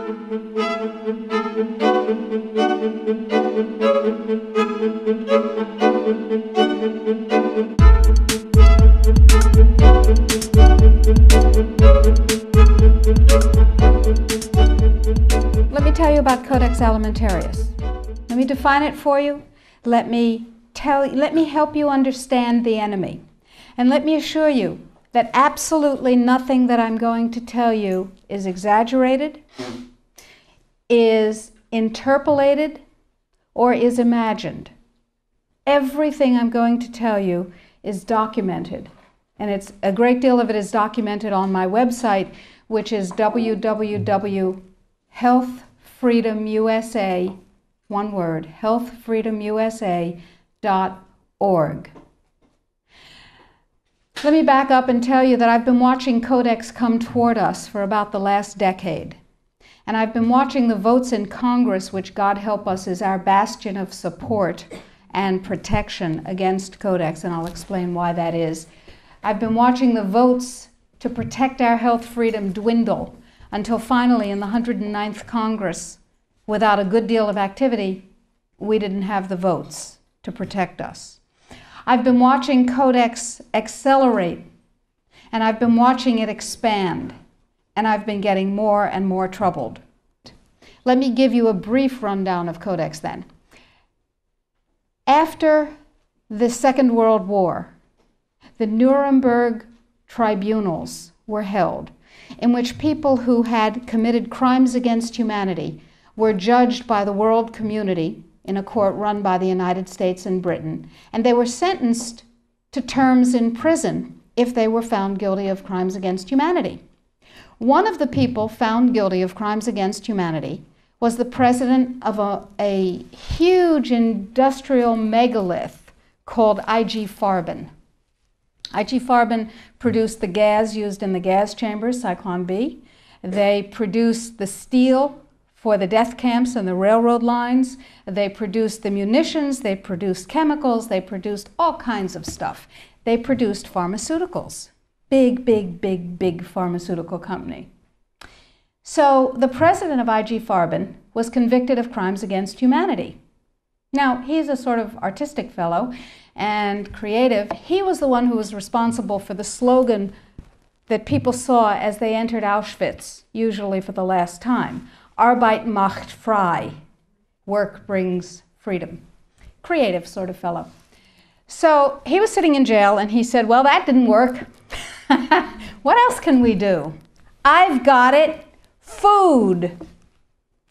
Let me tell you about Codex Alimentarius. Let me define it for you. Let me help you understand the enemy. And let me assure you that absolutely nothing that I'm going to tell you is exaggerated, is interpolated, or is imagined. Everything I'm going to tell you is documented. And a great deal of it is documented on my website, which is www.healthfreedomusa, one word, healthfreedomusa.org. Let me back up and tell you that I've been watching Codex come toward us for about the last decade. And I've been watching the votes in Congress, which, God help us, is our bastion of support and protection against Codex, and I'll explain why that is. I've been watching the votes to protect our health freedom dwindle until finally in the 109th Congress, without a good deal of activity, we didn't have the votes to protect us. I've been watching Codex accelerate, and I've been watching it expand, and I've been getting more and more troubled. Let me give you a brief rundown of Codex then. After the Second World War, the Nuremberg tribunals were held, in which people who had committed crimes against humanity were judged by the world community in a court run by the United States and Britain, and they were sentenced to terms in prison if they were found guilty of crimes against humanity. One of the people found guilty of crimes against humanity was the president of a huge industrial megalith called IG Farben. IG Farben produced the gas used in the gas chambers, Zyklon B. They produced the steel for the death camps and the railroad lines. They produced the munitions, they produced chemicals, they produced all kinds of stuff. They produced pharmaceuticals. Big, big, big, big pharmaceutical company. So the president of IG Farben was convicted of crimes against humanity. Now, he's a sort of artistic fellow and creative. He was the one who was responsible for the slogan that people saw as they entered Auschwitz, usually for the last time. Arbeit macht frei. Work brings freedom. Creative sort of fellow. So he was sitting in jail and he said, well, that didn't work. What else can we do? I've got it. Food.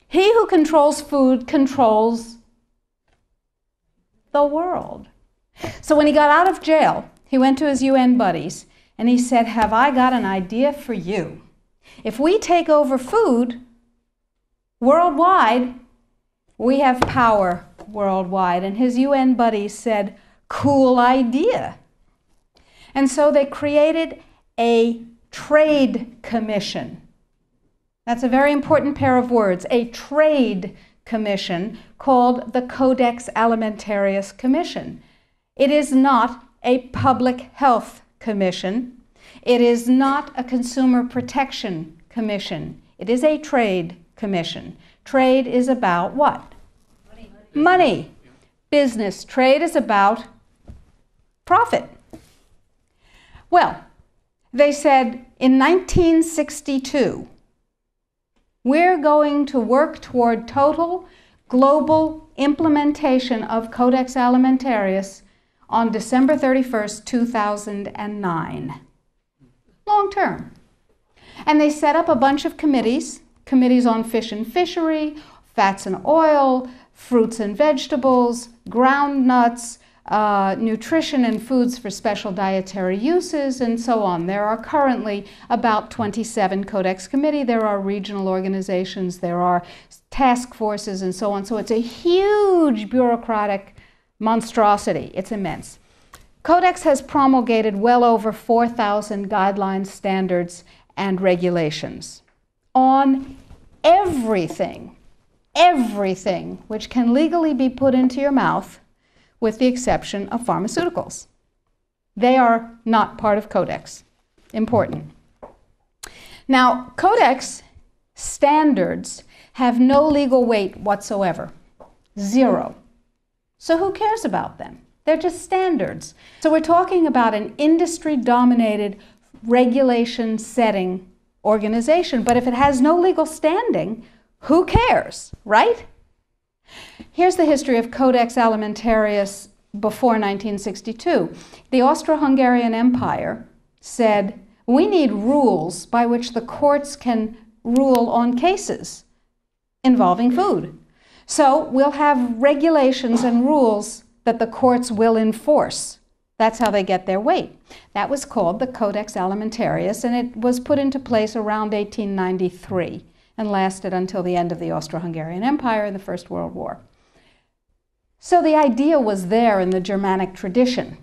He who controls food controls the world. So when he got out of jail, he went to his UN buddies and he said, have I got an idea for you? If we take over food worldwide, we have power worldwide. And his UN buddies said, cool idea. And so they created a trade commission. That's a very important pair of words, a trade commission called the Codex Alimentarius Commission. It is not a public health commission. It is not a consumer protection commission. It is a trade commission. Trade is about what? Money. Business. Trade is about profit. Well, they said in 1962, we're going to work toward total global implementation of Codex Alimentarius on December 31st, 2009. Long term. And they set up a bunch of committees on fish and fishery, fats and oil, fruits and vegetables, ground nuts, nutrition and foods for special dietary uses, and so on. There are currently about 27 Codex committee. There are regional organizations, there are task forces, and so on. So it's a huge bureaucratic monstrosity. It's immense. Codex has promulgated well over 4,000 guidelines, standards, and regulations on everything which can legally be put into your mouth, with the exception of pharmaceuticals. They are not part of Codex. Important. Now, Codex standards have no legal weight whatsoever. Zero. So who cares about them? They're just standards. So we're talking about an industry-dominated, regulation-setting organization, but if it has no legal standing, who cares, right? Here's the history of Codex Alimentarius before 1962. The Austro-Hungarian Empire said, we need rules by which the courts can rule on cases involving food. So we'll have regulations and rules that the courts will enforce. That's how they get their weight. That was called the Codex Alimentarius, and it was put into place around 1893 and lasted until the end of the Austro-Hungarian Empire in the First World War. So the idea was there in the Germanic tradition.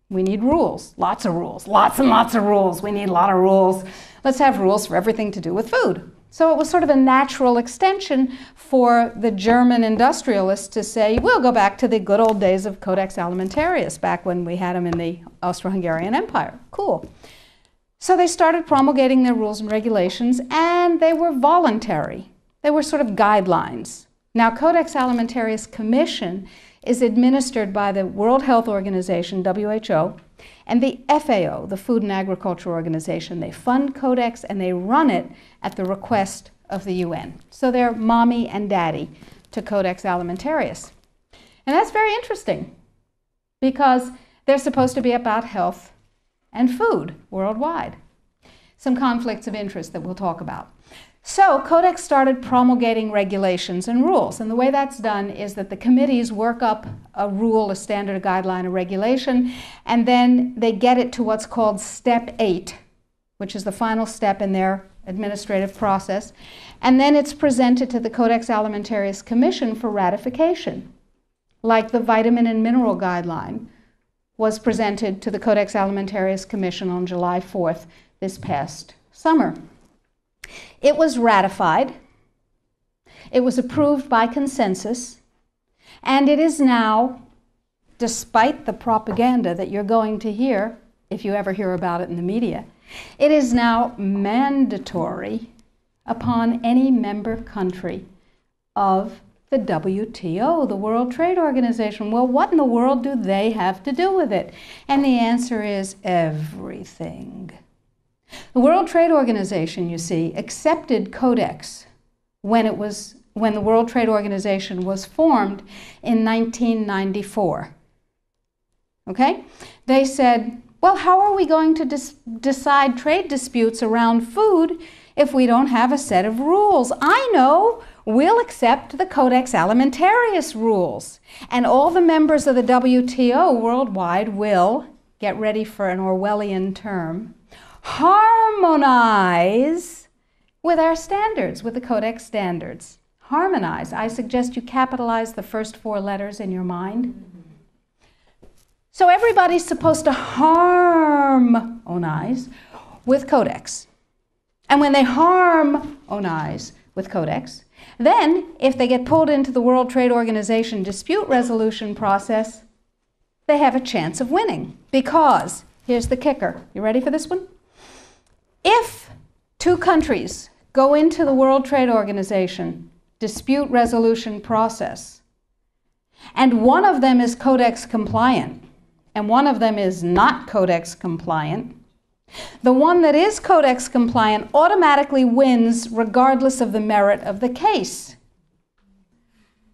We need rules, lots of rules, lots and lots of rules. We need a lot of rules. Let's have rules for everything to do with food. So it was sort of a natural extension for the German industrialists to say, we'll go back to the good old days of Codex Alimentarius, back when we had them in the Austro-Hungarian Empire. Cool. So they started promulgating their rules and regulations, and they were voluntary. They were sort of guidelines. Now, Codex Alimentarius Commission is administered by the World Health Organization, WHO, and the FAO, the Food and Agriculture Organization. They fund Codex and they run it at the request of the UN. So they're mommy and daddy to Codex Alimentarius. And that's very interesting because they're supposed to be about health and food worldwide. Some conflicts of interest that we'll talk about. So Codex started promulgating regulations and rules, and the way that's done is that the committees work up a rule, a standard, a guideline, a regulation, and then they get it to what's called Step 8, which is the final step in their administrative process, and then it's presented to the Codex Alimentarius Commission for ratification, like the Vitamin and Mineral Guideline was presented to the Codex Alimentarius Commission on July 4th this past summer. It was ratified, it was approved by consensus, and it is now, despite the propaganda that you're going to hear, if you ever hear about it in the media, it is now mandatory upon any member country of the WTO, the World Trade Organization. Well, what in the world do they have to do with it? And the answer is everything. The World Trade Organization, you see, accepted Codex when the World Trade Organization was formed in 1994. Okay? They said, well, how are we going to decide trade disputes around food if we don't have a set of rules? I know, we'll accept the Codex Alimentarius rules. And all the members of the WTO worldwide will, get ready for an Orwellian term, harmonize with our standards, with the Codex standards. Harmonize. I suggest you capitalize the first 4 letters in your mind. So everybody's supposed to harmonize with Codex. And when they harmonize with Codex, then if they get pulled into the World Trade Organization dispute resolution process, they have a chance of winning. Because, here's the kicker. You ready for this one? If 2 countries go into the World Trade Organization dispute resolution process, and one of them is Codex compliant, and one of them is not Codex compliant, the one that is Codex compliant automatically wins regardless of the merit of the case.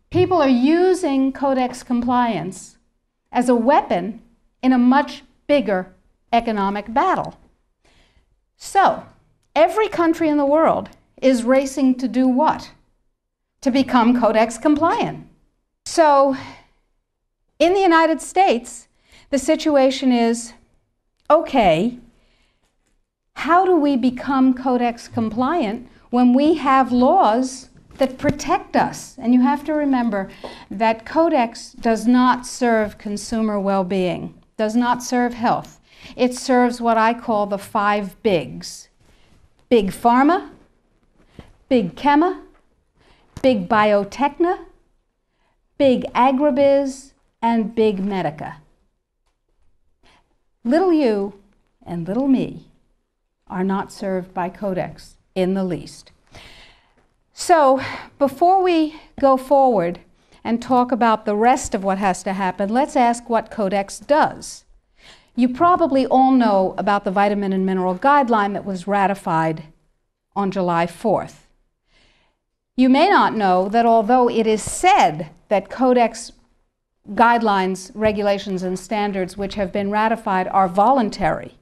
People are using Codex compliance as a weapon in a much bigger economic battle. So, every country in the world is racing to do what? To become Codex compliant. So, in the United States, the situation is, okay, how do we become Codex compliant when we have laws that protect us? And you have to remember that Codex does not serve consumer well-being, does not serve health. It serves what I call the 5 bigs. Big Pharma, Big Chema, Big Biotechna, Big Agribiz, and Big Medica. Little you and little me are not served by Codex in the least. So before we go forward and talk about the rest of what has to happen, let's ask what Codex does. You probably all know about the vitamin and mineral guideline that was ratified on July 4th. You may not know that although it is said that Codex guidelines, regulations, and standards which have been ratified are voluntary,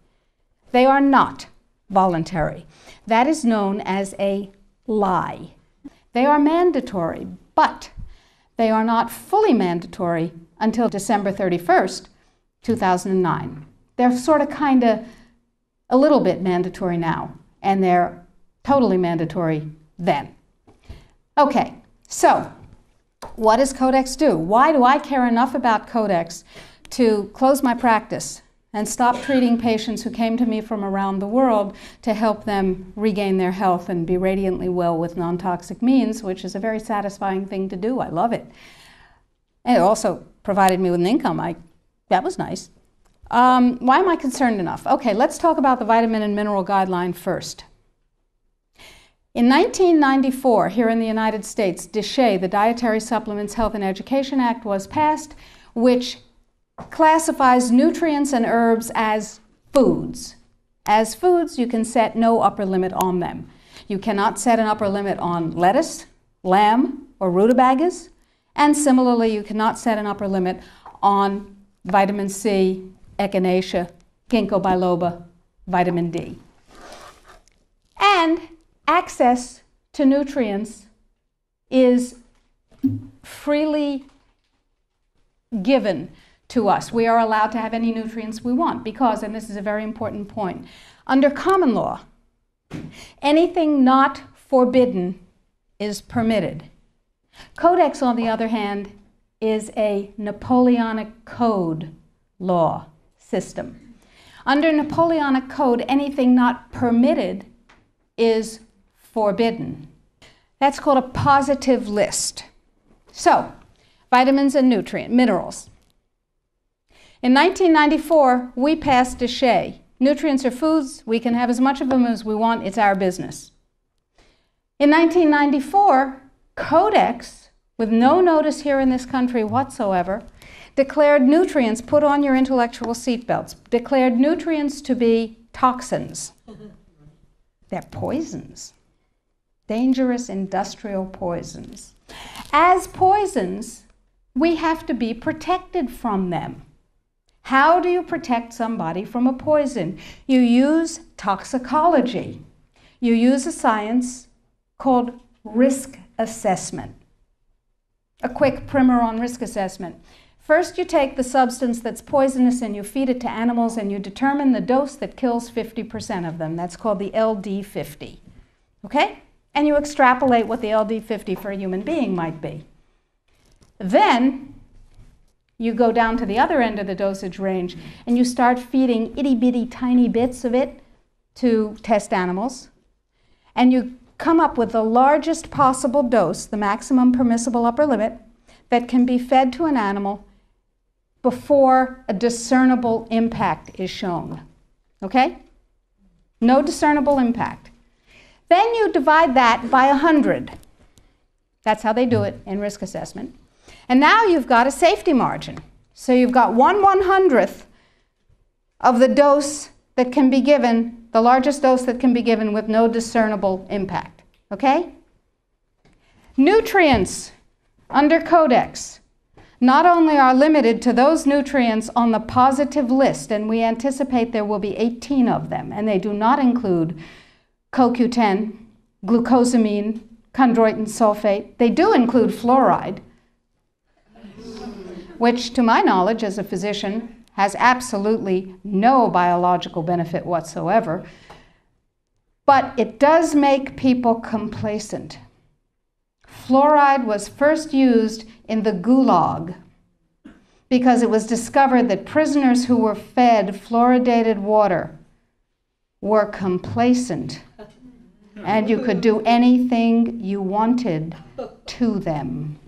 they are not voluntary. That is known as a lie. They are mandatory, but they are not fully mandatory until December 31st, 2009. They're sort of kind of a little bit mandatory now, and they're totally mandatory then. Okay, so what does Codex do? Why do I care enough about Codex to close my practice and stop treating patients who came to me from around the world to help them regain their health and be radiantly well with non-toxic means, which is a very satisfying thing to do. I love it. And it also provided me with an income. That was nice. Why am I concerned enough? Okay, let's talk about the vitamin and mineral guideline first. In 1994, here in the United States, DSHEA, the Dietary Supplements, Health and Education Act, was passed, which classifies nutrients and herbs as foods. As foods, you can set no upper limit on them. You cannot set an upper limit on lettuce, lamb, or rutabagas, and similarly, you cannot set an upper limit on vitamin C, echinacea, ginkgo biloba, vitamin D. And access to nutrients is freely given to us. We are allowed to have any nutrients we want because, and this is a very important point, under common law, anything not forbidden is permitted. Codex, on the other hand, is a Napoleonic Code law system. Under Napoleonic Code, anything not permitted is forbidden. That's called a positive list. So, vitamins and minerals. In 1994, we passed DSHEA. Nutrients are foods. We can have as much of them as we want. It's our business. In 1994, Codex, with no notice here in this country whatsoever, declared nutrients, put on your intellectual seatbelts, declared nutrients to be toxins. They're poisons. Dangerous industrial poisons. As poisons, we have to be protected from them. How do you protect somebody from a poison? You use toxicology. You use a science called risk assessment. A quick primer on risk assessment. First, you take the substance that's poisonous and you feed it to animals and you determine the dose that kills 50% of them. That's called the LD50. Okay? And you extrapolate what the LD50 for a human being might be. Then you go down to the other end of the dosage range and you start feeding itty-bitty tiny bits of it to test animals. And you come up with the largest possible dose, the maximum permissible upper limit, that can be fed to an animal before a discernible impact is shown. Okay? No discernible impact. Then you divide that by 100. That's how they do it in risk assessment. And now you've got a safety margin. So you've got 1/100th of the dose that can be given, the largest dose that can be given with no discernible impact. Okay? Nutrients under Codex not only are limited to those nutrients on the positive list, and we anticipate there will be 18 of them, and they do not include CoQ10, glucosamine, chondroitin sulfate. They do include fluoride, which, to my knowledge as a physician, has absolutely no biological benefit whatsoever. But it does make people complacent. Fluoride was first used in the Gulag because it was discovered that prisoners who were fed fluoridated water were complacent and you could do anything you wanted to them.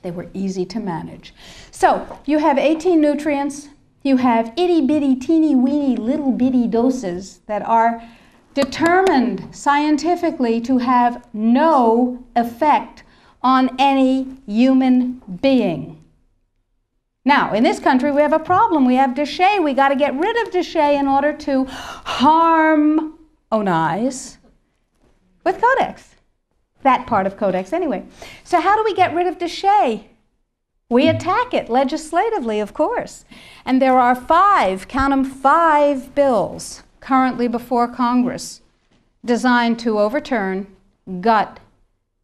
They were easy to manage. So you have 18 nutrients. You have itty-bitty, teeny-weeny, little-bitty doses that are determined scientifically to have no effect on any human being. Now, in this country, we have a problem. We have déchets. We got to get rid of déchets in order to harmonize with Codex. That part of Codex, anyway. So how do we get rid of déchets? We attack it legislatively, of course. And there are 5, count them, 5 bills currently before Congress designed to overturn, gut,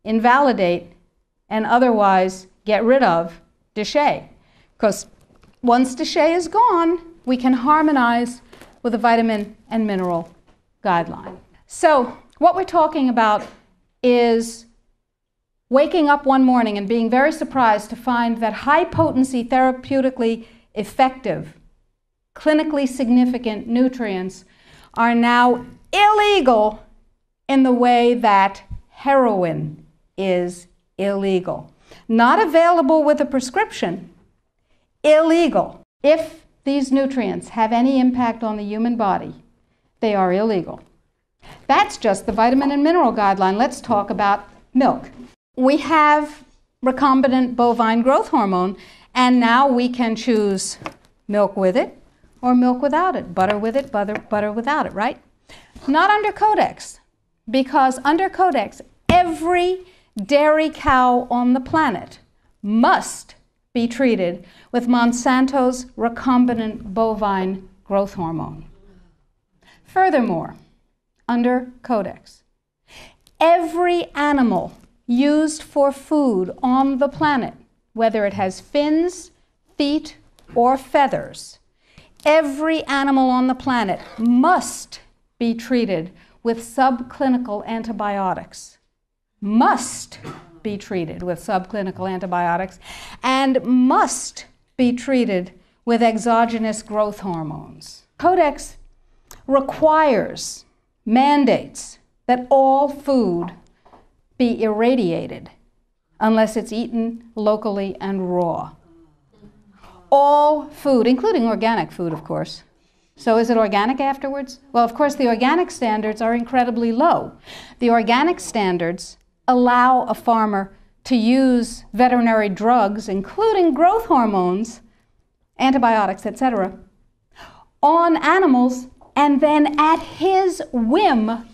invalidate, and otherwise get rid of déchet. Because once déchet is gone, we can harmonize with a vitamin and mineral guideline. So what we're talking about is waking up one morning and being very surprised to find that high-potency, therapeutically effective, clinically significant nutrients are now illegal in the way that heroin is illegal. Not available with a prescription, illegal. If these nutrients have any impact on the human body, they are illegal. That's just the vitamin and mineral guideline. Let's talk about milk. We have recombinant bovine growth hormone, and now we can choose milk with it or milk without it, butter with it, butter without it, right? Not under Codex, because under Codex, every dairy cow on the planet must be treated with Monsanto's recombinant bovine growth hormone. Furthermore, under Codex, every animal used for food on the planet, whether it has fins, feet, or feathers, every animal on the planet must be treated with subclinical antibiotics. Must be treated with subclinical antibiotics and must be treated with exogenous growth hormones. Codex requires, mandates that all food be irradiated unless it's eaten locally and raw. All food, including organic food, of course. So is it organic afterwards? Well, of course, the organic standards are incredibly low. The organic standards allow a farmer to use veterinary drugs, including growth hormones, antibiotics, etc., on animals, and then at his whim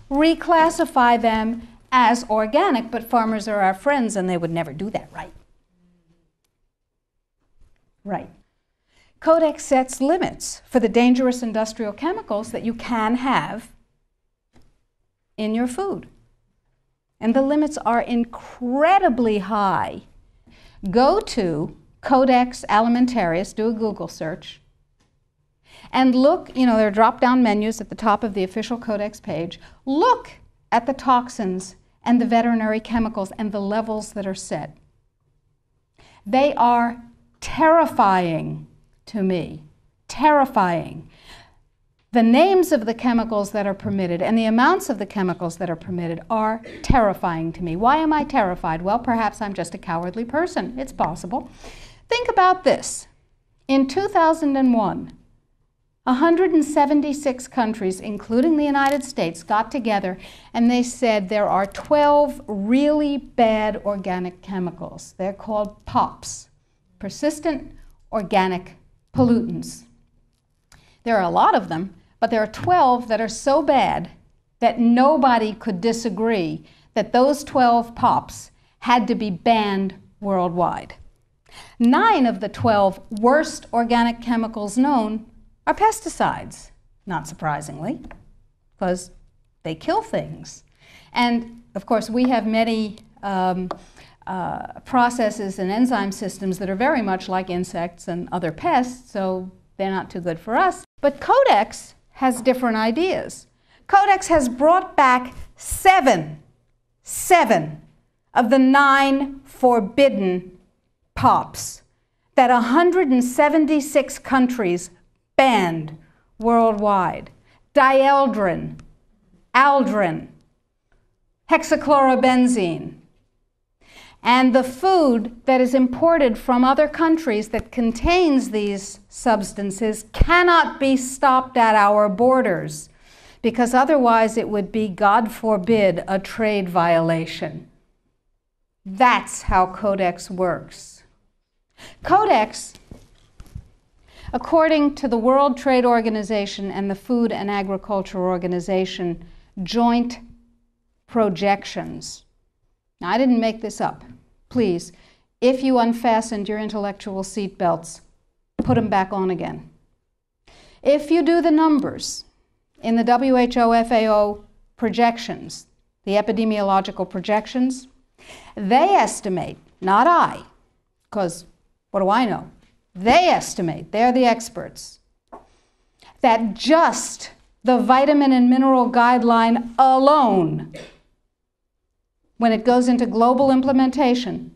reclassify them as organic. But farmers are our friends, and they would never do that, right? Right. Codex sets limits for the dangerous industrial chemicals that you can have in your food. And the limits are incredibly high. Go to Codex Alimentarius, do a Google search, and look, there are drop-down menus at the top of the official Codex page. Look at the toxins and the veterinary chemicals and the levels that are set. They are terrifying to me, terrifying. The names of the chemicals that are permitted and the amounts of the chemicals that are permitted are terrifying to me. Why am I terrified? Well, perhaps I'm just a cowardly person. It's possible. Think about this. In 2001, 176 countries, including the United States, got together and they said there are 12 really bad organic chemicals. They're called POPs, persistent organic pollutants. There are a lot of them, but there are 12 that are so bad that nobody could disagree that those 12 POPs had to be banned worldwide. 9 of the 12 worst organic chemicals known are pesticides, not surprisingly, because they kill things. And of course, we have many processes and enzyme systems that are very much like insects and other pests, so they're not too good for us. But Codex has different ideas. Codex has brought back 7 of the 9 forbidden POPs that 176 countries banned worldwide. Dieldrin, aldrin, hexachlorobenzene. And the food that is imported from other countries that contains these substances cannot be stopped at our borders because otherwise it would be, God forbid, a trade violation. That's how Codex works. Codex, according to the World Trade Organization and the Food and Agriculture Organization joint projections. Now, I didn't make this up. Please, if you unfastened your intellectual seatbelts, put them back on again. If you do the numbers in the WHO-FAO projections, the epidemiological projections, they estimate, not I, because what do I know? They estimate, they're the experts, that just the vitamin and mineral guideline alone, when it goes into global implementation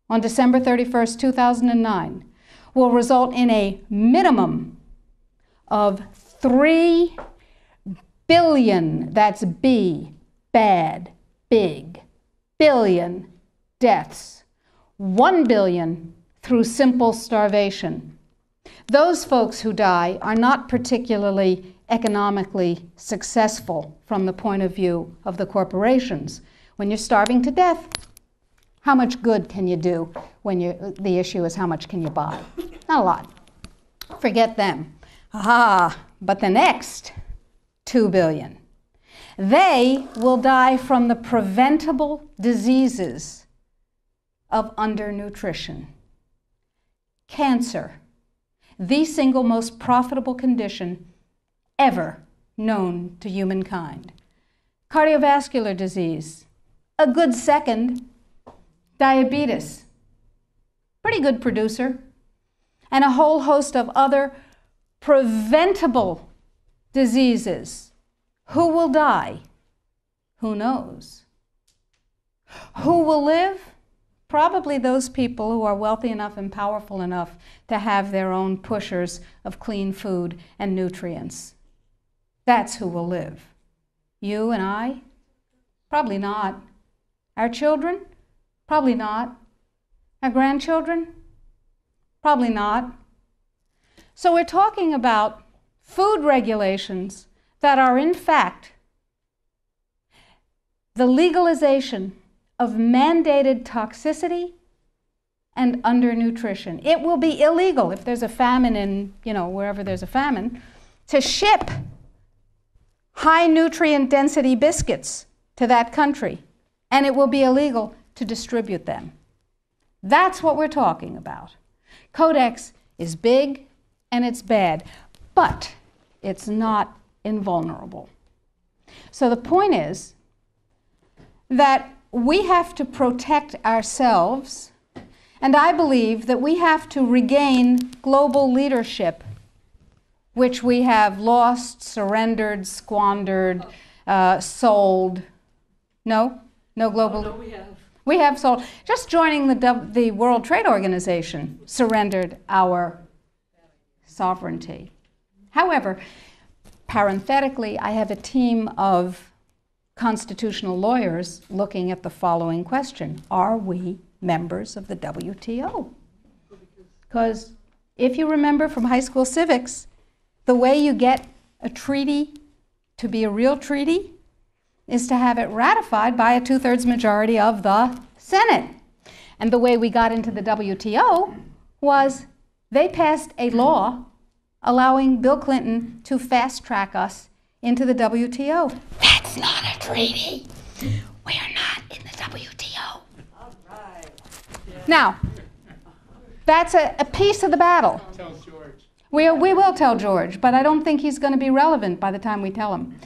on December 31st, 2009, will result in a minimum of 3 billion, that's B, bad, big, billion deaths, 1 billion through simple starvation. Those folks who die are not particularly economically successful from the point of view of the corporations. When you're starving to death, how much good can you do when the issue is how much can you buy? Not a lot. Forget them. But the next 2 billion, they will die from the preventable diseases of undernutrition. Cancer, the single most profitable condition ever known to humankind. Cardiovascular disease, a good second. Diabetes, pretty good producer. And a whole host of other preventable diseases. Who will die? Who knows? Who will live? Probably those people who are wealthy enough and powerful enough to have their own pushers of clean food and nutrients. That's who will live. You and I? Probably not. Our children? Probably not. Our grandchildren? Probably not. So we're talking about food regulations that are in fact the legalization of mandated toxicity and undernutrition. It will be illegal if there's a famine in, wherever there's a famine, to ship high nutrient density biscuits to that country, and it will be illegal to distribute them. That's what we're talking about. Codex is big and it's bad, but it's not invulnerable. So the point is that we have to protect ourselves, and I believe that we have to regain global leadership, which we have lost, surrendered, squandered, sold. No global. No, we have. We have sold. Just joining the World Trade Organization surrendered our sovereignty. However, parenthetically, I have a team of constitutional lawyers looking at the following question: are we members of the WTO? Because if you remember from high school civics, the way you get a treaty to be a real treaty is to have it ratified by a 2/3 majority of the Senate. And the way we got into the WTO was they passed a law allowing Bill Clinton to fast-track us into the WTO. That's not a treaty. We are not in the WTO. All right. Yeah. Now, that's a piece of the battle. Tell George. We will tell George, but I don't think he's going to be relevant by the time we tell him.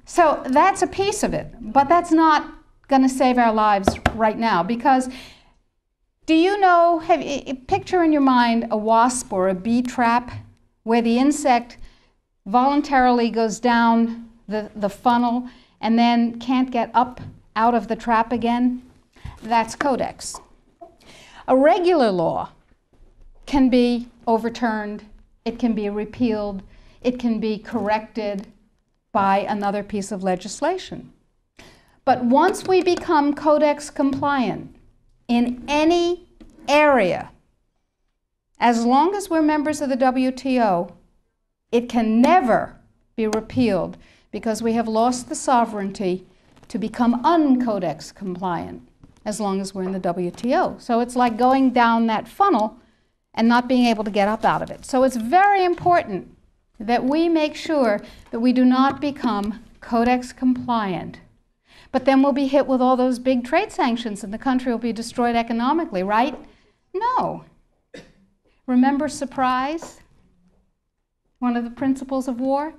So that's a piece of it, but that's not going to save our lives right now, because do you know, picture in your mind a wasp or a bee trap where the insect voluntarily goes down the funnel and then can't get up out of the trap again? That's Codex. A regular law can be overturned, it can be repealed, it can be corrected by another piece of legislation. But once we become Codex compliant in any area, as long as we're members of the WTO, it can never be repealed because we have lost the sovereignty to become un-Codex compliant as long as we're in the WTO. So it's like going down that funnel and not being able to get up out of it. So it's very important that we make sure that we do not become Codex compliant. But then we'll be hit with all those big trade sanctions and the country will be destroyed economically, right? No. Remember surprise? One of the principles of war?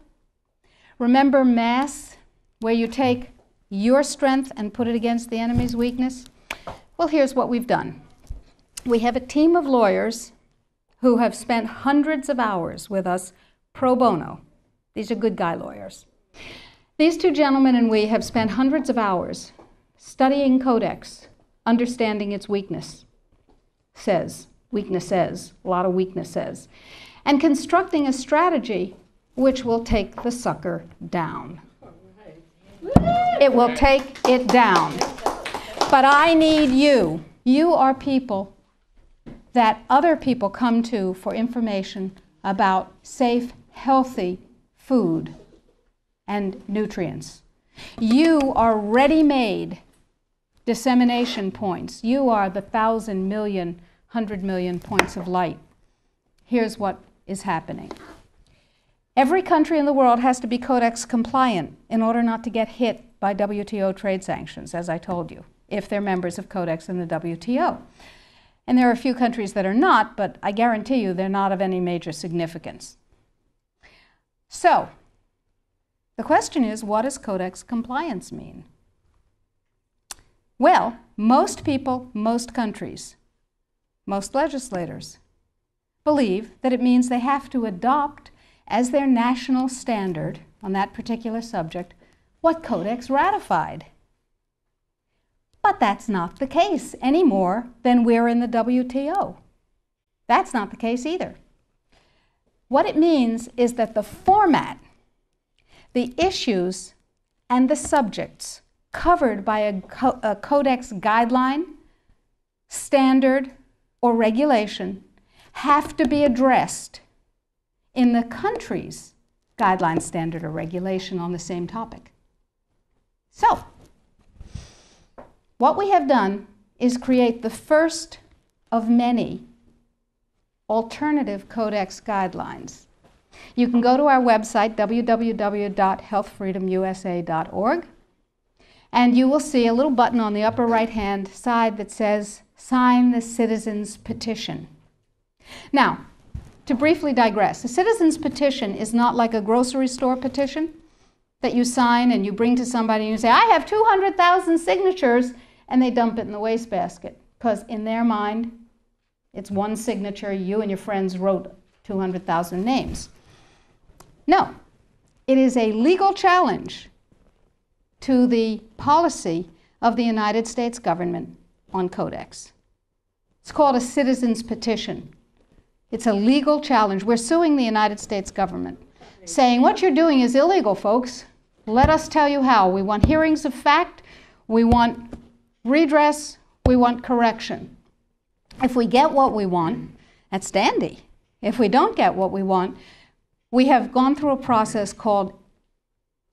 Remember mass, where you take your strength and put it against the enemy's weakness? Well, here's what we've done. We have a team of lawyers who have spent hundreds of hours with us pro bono. These are good guy lawyers. These two gentlemen and we have spent hundreds of hours studying Codex, understanding its weaknesses, a lot of weaknesses, and constructing a strategy which will take the sucker down. It will take it down. But I need you. You are people that other people come to for information about safe, healthy food and nutrients. You are ready-made dissemination points. You are the 1,000 million, 100 million points of light. Here's what is happening. Every country in the world has to be Codex compliant in order not to get hit by WTO trade sanctions, as I told you, if they're members of Codex in the WTO. And there are a few countries that are not, but I guarantee you they're not of any major significance. So, the question is, what does Codex compliance mean? Well, most people, most countries, most legislators believe that it means they have to adopt as their national standard on that particular subject what Codex ratified. But that's not the case any more than we're in the WTO. That's not the case either. What it means is that the format, the issues, and the subjects covered by a Codex guideline, standard, or regulation have to be addressed in the country's guideline, standard, or regulation on the same topic. So, what we have done is create the first of many alternative Codex guidelines. You can go to our website, www.healthfreedomusa.org, and you will see a little button on the upper right-hand side that says, Sign the Citizens Petition. Now, to briefly digress, a citizen's petition is not like a grocery store petition that you sign and you bring to somebody and you say, I have 200,000 signatures, and they dump it in the wastebasket, because in their mind, it's one signature, you and your friends wrote 200,000 names. No, it is a legal challenge to the policy of the United States government on Codex. It's called a citizen's petition. It's a legal challenge. We're suing the United States government, saying what you're doing is illegal, folks. Let us tell you how. We want hearings of fact. We want redress. We want correction. If we get what we want, that's dandy. If we don't get what we want, we have gone through a process called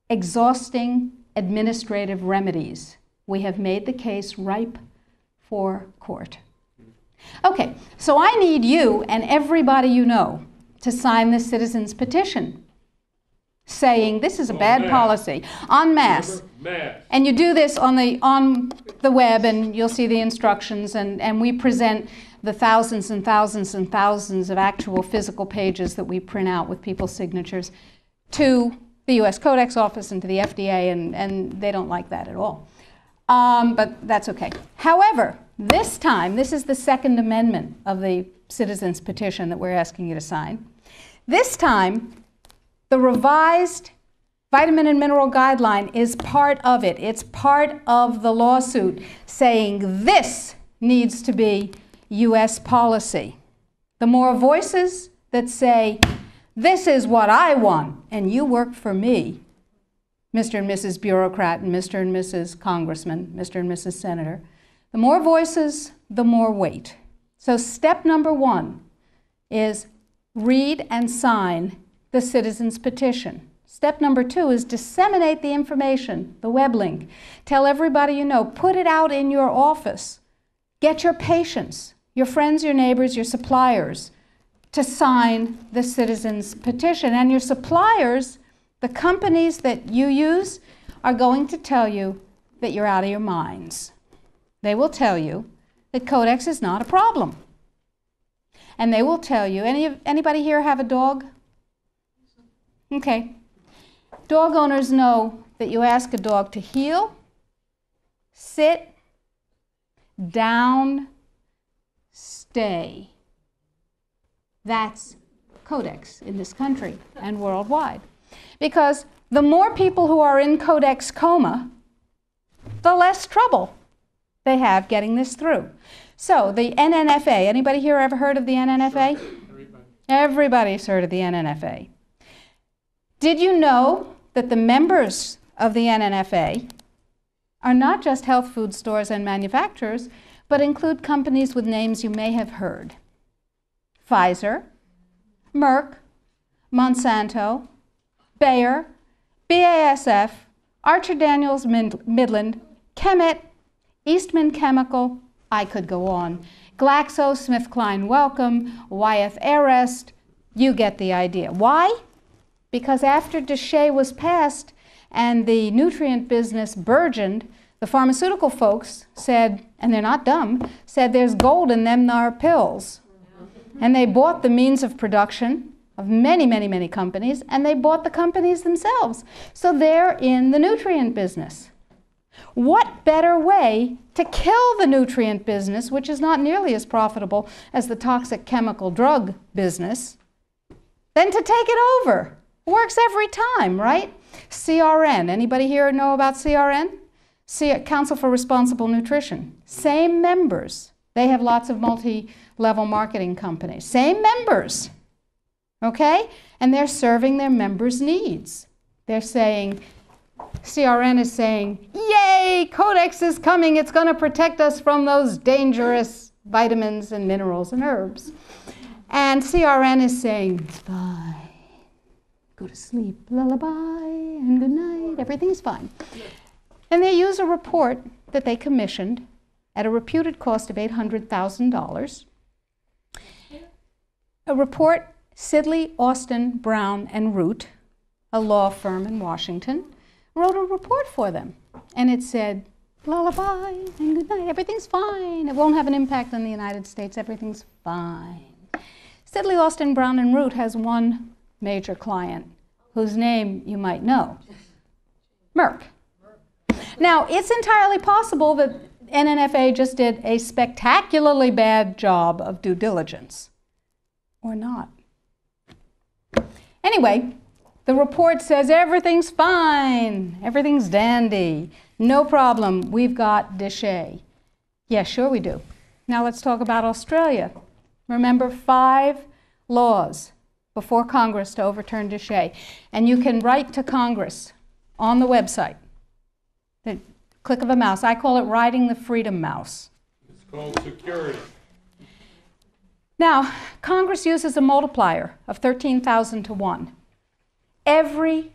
exhausting administrative remedies. We have made the case ripe for court. Okay, so I need you and everybody you know to sign this citizen's petition saying this is a bad policy, en masse. And you do this on the web, and you'll see the instructions, and we present the thousands and thousands and thousands of actual physical pages that we print out with people's signatures to the U.S. Codex Office and to the FDA, and they don't like that at all. But that's okay. However, this time, this is the Second Amendment of the Citizens Petition that we're asking you to sign. This time, the revised Vitamin and Mineral Guideline is part of it. It's part of the lawsuit saying this needs to be U.S. policy. The more voices that say, this is what I want, and you work for me, Mr. and Mrs. Bureaucrat and Mr. and Mrs. Congressman, Mr. and Mrs. Senator, the more voices, the more weight. So step number one is read and sign the citizen's petition. Step number 2 is disseminate the information, the web link. Tell everybody you know. Put it out in your office. Get your patients, your friends, your neighbors, your suppliers to sign the citizens' petition. And your suppliers, the companies that you use, are going to tell you that you're out of your minds. They will tell you that Codex is not a problem. And they will tell you, anybody here have a dog? Okay. Dog owners know that you ask a dog to heel, sit, down, stay. That's Codex in this country and worldwide. Because the more people who are in Codex coma, the less trouble they have getting this through. So the NNFA, anybody here ever heard of the NNFA? Everybody. Everybody's heard of the NNFA. Did you know that the members of the NNFA are not just health food stores and manufacturers, but include companies with names you may have heard? Pfizer, Merck, Monsanto, Bayer, BASF, Archer Daniels Midland, Chemet, Eastman Chemical, I could go on, GlaxoSmithKline Wellcome, Wyeth Arrest, you get the idea. Why? Because after DSHEA was passed and the nutrient business burgeoned, the pharmaceutical folks said, and they're not dumb, said there's gold in them thar pills. And they bought the means of production of many, many, many companies, and they bought the companies themselves. So they're in the nutrient business. What better way to kill the nutrient business, which is not nearly as profitable as the toxic chemical drug business, than to take it over? Works every time, right? CRN. Anybody here know about CRN? Council for Responsible Nutrition. Same members. They have lots of multi-level marketing companies. Same members. Okay? And they're serving their members' needs. They're saying, CRN is saying, yay, Codex is coming. It's going to protect us from those dangerous vitamins and minerals and herbs. And CRN is saying, it's fine. Go to sleep, lullaby, and good night. Everything's fine. And they use a report that they commissioned at a reputed cost of $800,000. A report Sidley, Austin, Brown, and Root, a law firm in Washington, wrote a report for them. And it said, lullaby and good night. Everything's fine. It won't have an impact on the United States. Everything's fine. Sidley, Austin, Brown, and Root has one major client whose name you might know, Merck. Now, it's entirely possible that NNFA just did a spectacularly bad job of due diligence, or not. Anyway, the report says everything's fine, everything's dandy, no problem, we've got DSHEA. Yeah, sure we do. Now let's talk about Australia. Remember, 5 laws before Congress to overturn DSHEA. And you can write to Congress on the website. The click of a mouse. I call it riding the freedom mouse. It's called security. Now, Congress uses a multiplier of 13,000 to 1. Every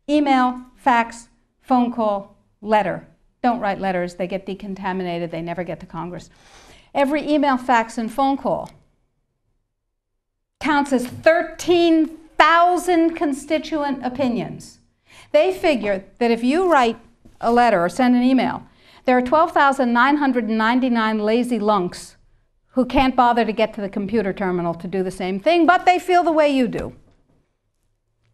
email, fax, phone call, letter. Don't write letters. They get decontaminated. They never get to Congress. Every email, fax, and phone call counts as 13,000 constituent opinions. They figure that if you write a letter or send an email, there are 12,999 lazy lunks who can't bother to get to the computer terminal to do the same thing, but they feel the way you do.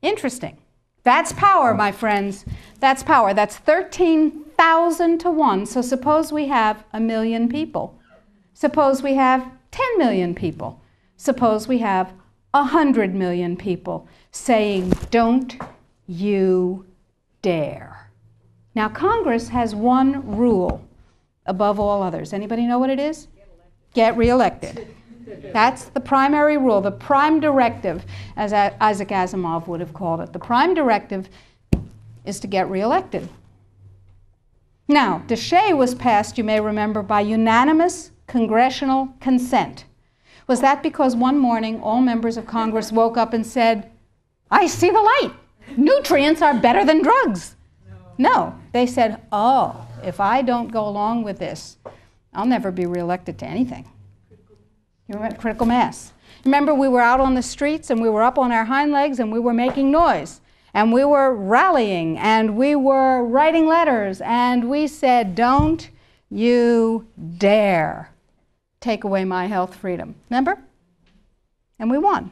Interesting. That's power, my friends. That's power. That's 13,000 to 1. So suppose we have 1 million people. Suppose we have 10 million people. Suppose we have 100 million people saying, don't you dare. Now, Congress has one rule above all others. Anybody know what it is? Get reelected. That's the primary rule, the prime directive, as Isaac Asimov would have called it. The prime directive is to get reelected. Now, DSHEA was passed, you may remember, by unanimous congressional consent. Was that because one morning all members of Congress woke up and said, I see the light. nutrients are better than drugs. No, they said, oh, if I don't go along with this, I'll never be reelected to anything. You remember critical mass. Remember, we were out on the streets and we were up on our hind legs and we were making noise and we were rallying and we were writing letters and we said, don't you dare take away my health freedom. Remember? And we won.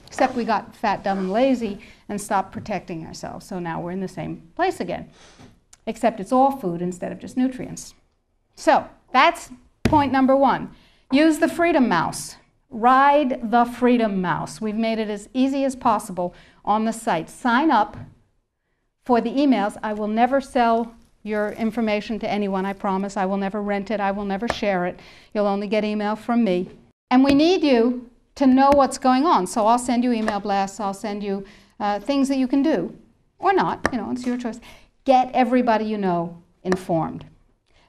Except we got fat, dumb, and lazy and stopped protecting ourselves. So now we're in the same place again. Except it's all food instead of just nutrients. So that's point number one. Use the freedom mouse. Ride the freedom mouse. We've made it as easy as possible on the site. Sign up for the emails. I will never sell your information to anyone, I promise. I will never rent it. I will never share it. You'll only get email from me. And we need you to know what's going on. So I'll send you email blasts. I'll send you things that you can do. Or not. You know, it's your choice. Get everybody you know informed.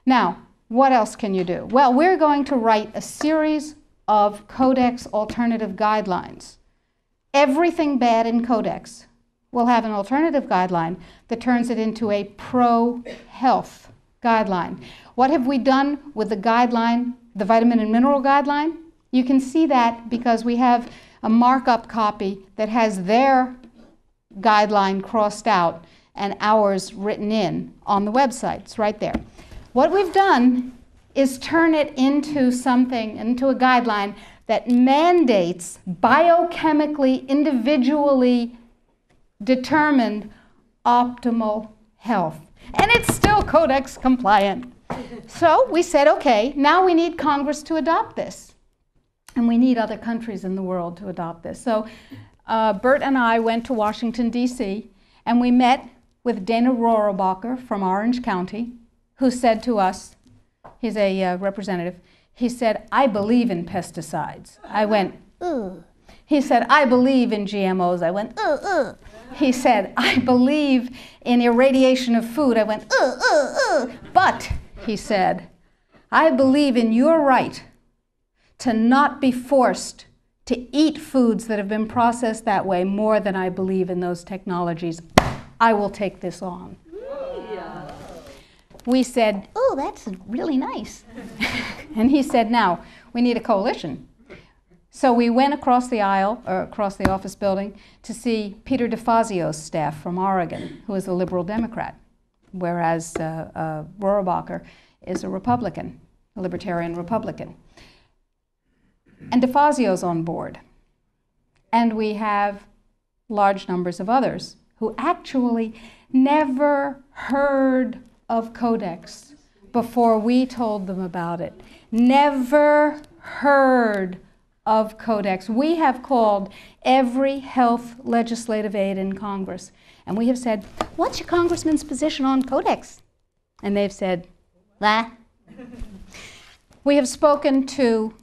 Now, what else can you do? Well, we're going to write a series of Codex alternative guidelines. Everything bad in Codex will have an alternative guideline that turns it into a pro-health guideline. What have we done with the guideline, the vitamin and mineral guideline? You can see that because we have a markup copy that has their guideline crossed out and ours written in on the website. It's right there. What we've done is turn it into something, into a guideline that mandates biochemically, individually determined optimal health. And it's still Codex compliant. So we said, okay, now we need Congress to adopt this. And we need other countries in the world to adopt this. So Bert and I went to Washington, D.C., and we met with Dana Rohrabacher from Orange County, who said to us, he's a representative, he said, I believe in pesticides. I went, ugh. He said, I believe in GMOs. I went, ugh, ugh. He said, I believe in irradiation of food. I went, ugh, ugh, ugh. But, he said, I believe in your right to not be forced to eat foods that have been processed that way more than I believe in those technologies. I will take this on. Yeah. We said, oh, that's really nice. And he said, now, we need a coalition. So we went across the aisle, or across the office building, to see Peter DeFazio's staff from Oregon, who is a liberal Democrat, whereas Rohrabacher is a Republican, a libertarian Republican. And DeFazio's on board. And we have large numbers of others who actually never heard of Codex before we told them about it. Never heard of Codex. We have called every health legislative aide in Congress, and we have said, what's your congressman's position on Codex? And they've said, bah. We have spoken to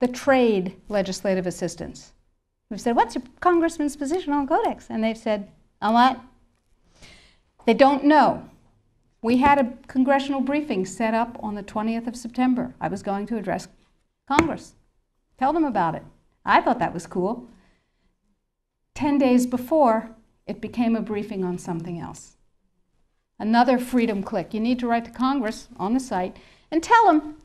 the trade legislative assistants. We've said, what's your congressman's position on Codex? And they've said, on what? They don't know. We had a congressional briefing set up on the 20th of September. I was going to address Congress. Tell them about it. I thought that was cool. 10 days before, it became a briefing on something else. Another freedom click. You need to write to Congress on the site and tell them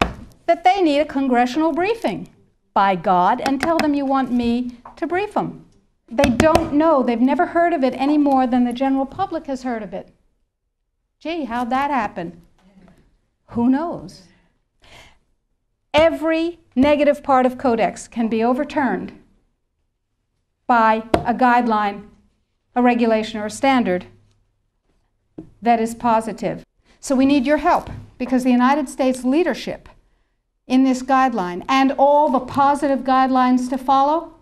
that they need a congressional briefing, by God, and tell them you want me to brief them. They don't know. They've never heard of it any more than the general public has heard of it. Gee, how'd that happen? Who knows? Every negative part of Codex can be overturned by a guideline, a regulation, or a standard that is positive. So we need your help, because the United States leadership in this guideline and all the positive guidelines to follow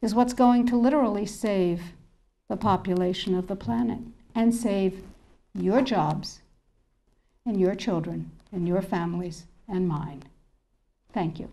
is what's going to literally save the population of the planet and save your jobs and your children and your families and mine. Thank you.